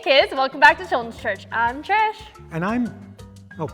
kids, welcome back to Children's Church. I'm Trish. And I'm,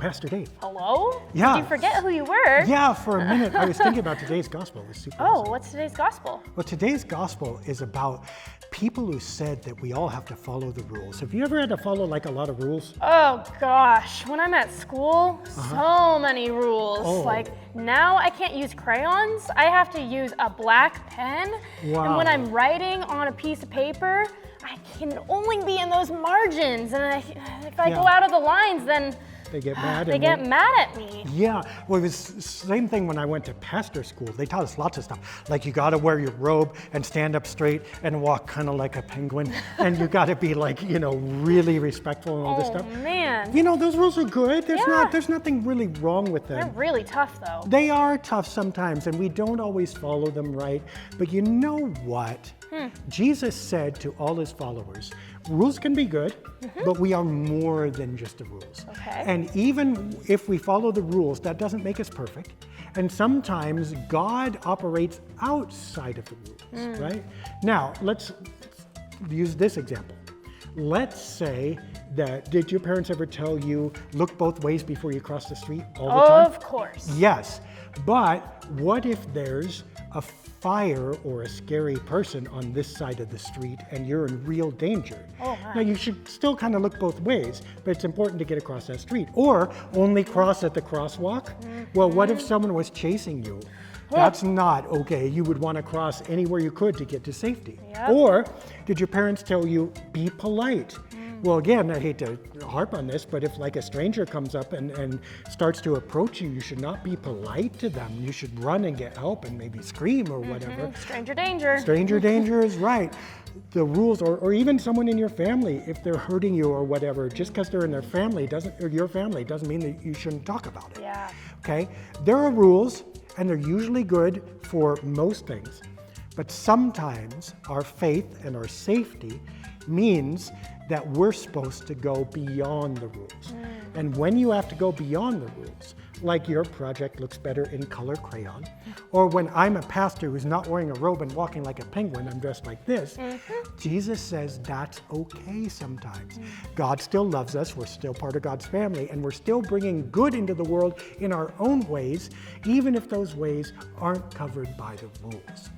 Pastor Dave. Hello? Yeah. Did you forget who you were? Yeah, for a minute I was thinking about today's gospel. It was super awesome. What's today's gospel? Well, today's gospel is about people who said that we all have to follow the rules. Have you ever had to follow like a lot of rules? Oh gosh, when I'm at school, so many rules. Oh. Like now I can't use crayons. I have to use a black pen. Wow. And when I'm writing on a piece of paper, I can only be in those margins. And if I go out of the lines, then They get mad. they get mad at me. Yeah, well, it was the same thing when I went to pastor school. They taught us lots of stuff. Like you got to wear your robe and stand up straight and walk kind of like a penguin. And you got to be like, really respectful and all this stuff. Oh man. Those rules are good. There's nothing really wrong with them. They're really tough though. They are tough sometimes, and we don't always follow them right. But you know what? Jesus said to all his followers, rules can be good, but we are more than just the rules. Okay. And even if we follow the rules, that doesn't make us perfect. And sometimes God operates outside of the rules, right? Now, let's use this example. Let's say that, did your parents ever tell you, look both ways before you cross the street all the time? Of course. Yes, but what if there's a fire or a scary person on this side of the street and you're in real danger? Oh, my. Now you should still kind of look both ways, but it's important to get across that street. Or only cross at the crosswalk. Well, what if someone was chasing you? That's not okay. You would want to cross anywhere you could to get to safety. Yep. Or did your parents tell you, be polite? Well, again, I hate to harp on this, but if like a stranger comes up and starts to approach you, you should not be polite to them. You should run and get help and maybe scream or whatever. Stranger danger. Stranger danger is right. The rules, or even someone in your family, if they're hurting you or whatever, just because they're in their family or your family doesn't mean that you shouldn't talk about it. Yeah. Okay? There are rules, and they're usually good for most things. But sometimes our faith and our safety means that we're supposed to go beyond the rules. And when you have to go beyond the rules, like your project looks better in color crayon, or when I'm a pastor who's not wearing a robe and walking like a penguin, I'm dressed like this, Jesus says that's okay sometimes. God still loves us, we're still part of God's family, and we're still bringing good into the world in our own ways, even if those ways aren't covered by the rules.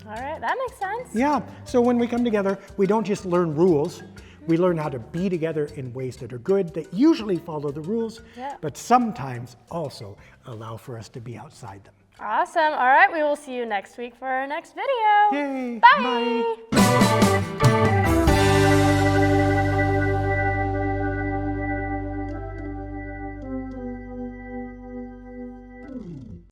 All right, that makes sense. Yeah, so when we come together, we don't just learn rules, we learn how to be together in ways that are good, that usually follow the rules, but sometimes also allow for us to be outside them. Awesome. All right, we will see you next week for our next video. Yay! Bye. Bye.